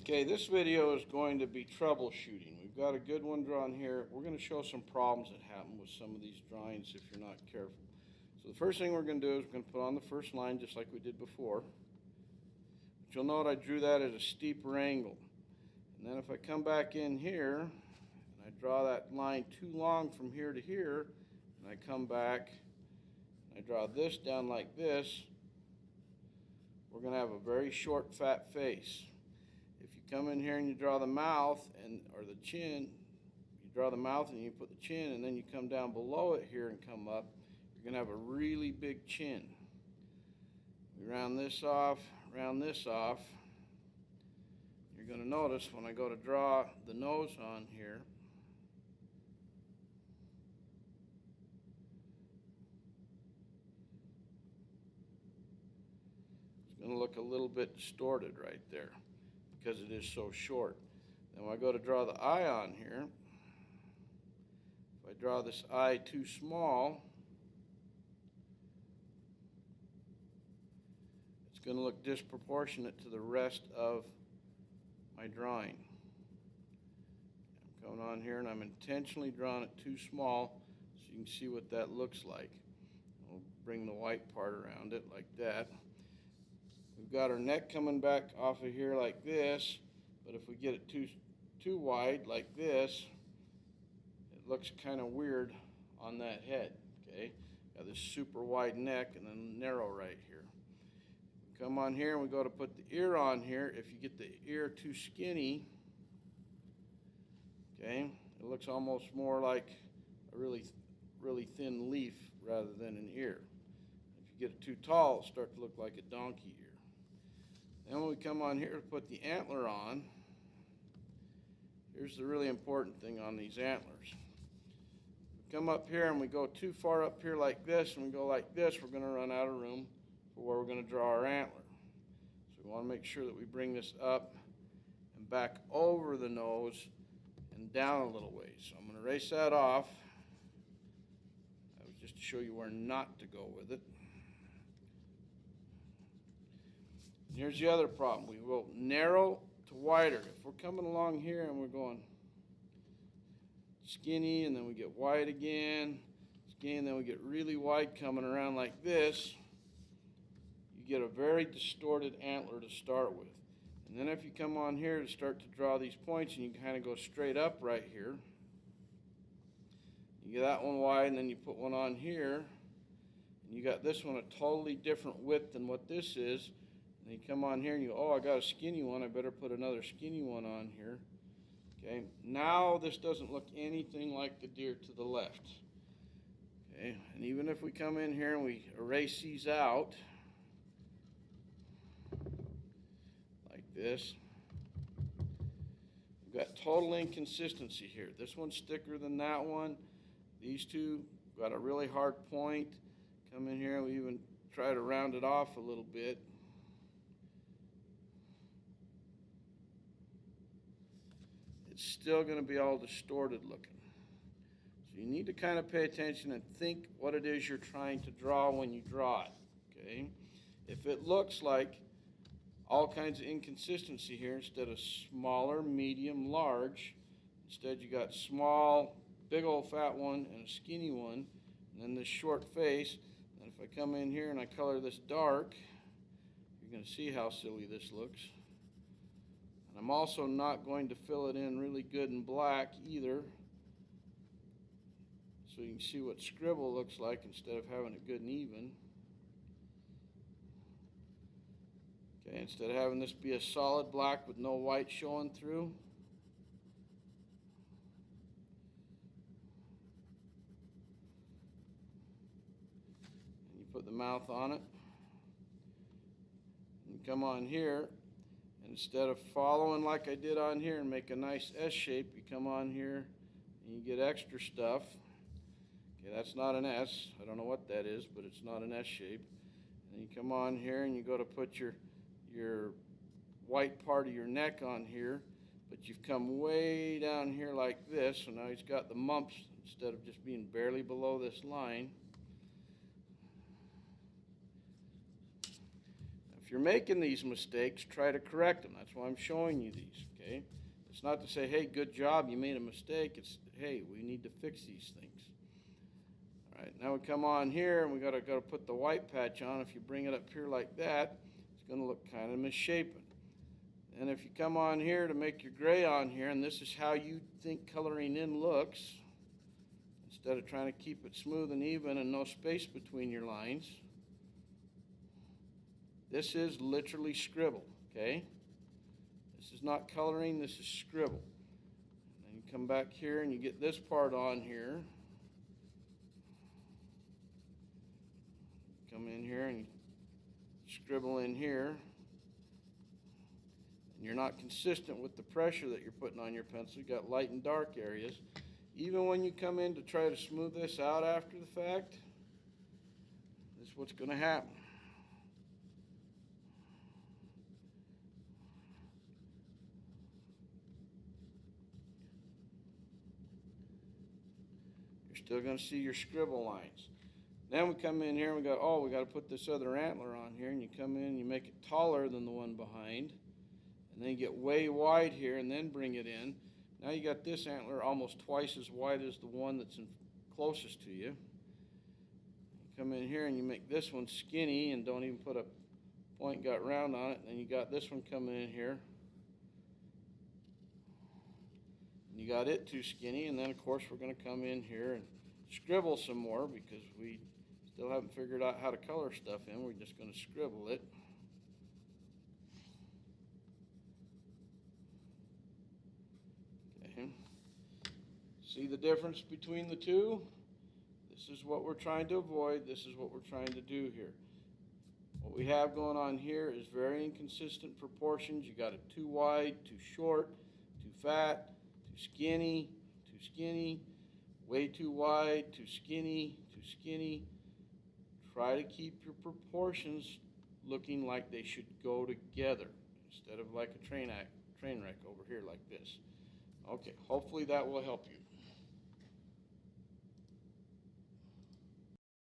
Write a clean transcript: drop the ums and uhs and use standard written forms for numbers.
Okay, this video is going to be troubleshooting. We've got a good one drawn here. We're going to show some problems that happen with some of these drawings if you're not careful. So the first thing we're going to do is we're going to put on the first line just like we did before. But you'll note I drew that at a steeper angle. And then if I come back in here and I draw that line too long from here to here, and I come back and I draw this down like this, we're going to have a very short fat face. If you come in here and you draw the mouth or the chin, you draw the mouth and you put the chin, and then you come down below it here and come up, you're going to have a really big chin. We round this off, round this off. You're going to notice when I go to draw the nose on here, it's going to look a little bit distorted right there, because it is so short. Then when I go to draw the eye on here, if I draw this eye too small, it's going to look disproportionate to the rest of my drawing. I'm coming on here and I'm intentionally drawing it too small so you can see what that looks like. I'll bring the white part around it like that. We've got our neck coming back off of here like this, but if we get it too wide like this, it looks kind of weird on that head. Okay, got this super wide neck and then narrow right here. We come on here and we go to put the ear on here. If you get the ear too skinny, okay, it looks almost more like a really thin leaf rather than an ear. If you get it too tall, it'll start to look like a donkey ear. Then when we come on here to put the antler on, here's the really important thing on these antlers. We come up here and we go too far up here like this and we go like this, we're going to run out of room for where we're going to draw our antler. So we want to make sure that we bring this up and back over the nose and down a little ways. So I'm going to erase that off. That was just to show you where not to go with it. And here's the other problem. We will narrow to wider. If we're coming along here and we're going skinny and then we get wide again, skinny and then we get really wide coming around like this, you get a very distorted antler to start with. And then if you come on here to start to draw these points and you kind of go straight up right here, you get that one wide and then you put one on here and you got this one a totally different width than what this is. And you come on here and you go, oh, I got a skinny one, I better put another skinny one on here. Okay, now this doesn't look anything like the deer to the left. Okay, and even if we come in here and we erase these out, like this, we've got total inconsistency here. This one's thicker than that one. These two got a really hard point. Come in here and we even try to round it off a little bit. It's still going to be all distorted looking. So you need to kind of pay attention and think what it is you're trying to draw when you draw it. Okay? If it looks like all kinds of inconsistency here, instead of smaller, medium, large, instead you got small, big old fat one and a skinny one, and then this short face. And if I come in here and I color this dark, you're going to see how silly this looks. And I'm also not going to fill it in really good and black either, so you can see what scribble looks like instead of having it good and even. Okay, instead of having this be a solid black with no white showing through, and you put the mouth on it, and you come on here. And instead of following like I did on here and make a nice S shape, you come on here and you get extra stuff. Okay, that's not an S. I don't know what that is, but it's not an S shape. And you come on here and you go to put your white part of your neck on here, but you've come way down here like this, so now he's got the mumps instead of just being barely below this line. if you're making these mistakes, try to correct them. That's why I'm showing you these, okay? It's not to say, hey, good job, you made a mistake. It's, hey, we need to fix these things. All right, now we come on here and we gotta put the white patch on. If you bring it up here like that, it's gonna look kind of misshapen. And if you come on here to make your gray on here, and this is how you think coloring in looks, instead of trying to keep it smooth and even and no space between your lines, this is literally scribble, okay? This is not coloring, this is scribble. And you come back here and you get this part on here. Come in here and you scribble in here. And you're not consistent with the pressure that you're putting on your pencil. You got light and dark areas. Even when you come in to try to smooth this out after the fact, this is what's going to happen. You're still going to see your scribble lines. Then we come in here and we go, we got to put this other antler on here, and you come in and you make it taller than the one behind, and then you get way wide here and then bring it in. Now you got this antler almost twice as wide as the one that's closest to you. You come in here and you make this one skinny and don't even put a point gut round on it, and then you got this one coming in here. And you got it too skinny, and then of course we're going to come in here and scribble some more because we still haven't figured out how to color stuff in. We're just going to scribble it. Okay. See the difference between the two? This is what we're trying to avoid. This is what we're trying to do here. What we have going on here is very inconsistent proportions. You got it too wide, too short, too fat, too skinny, way too wide, too skinny. Try to keep your proportions looking like they should go together instead of like a train wreck over here like this. Okay, hopefully that will help you.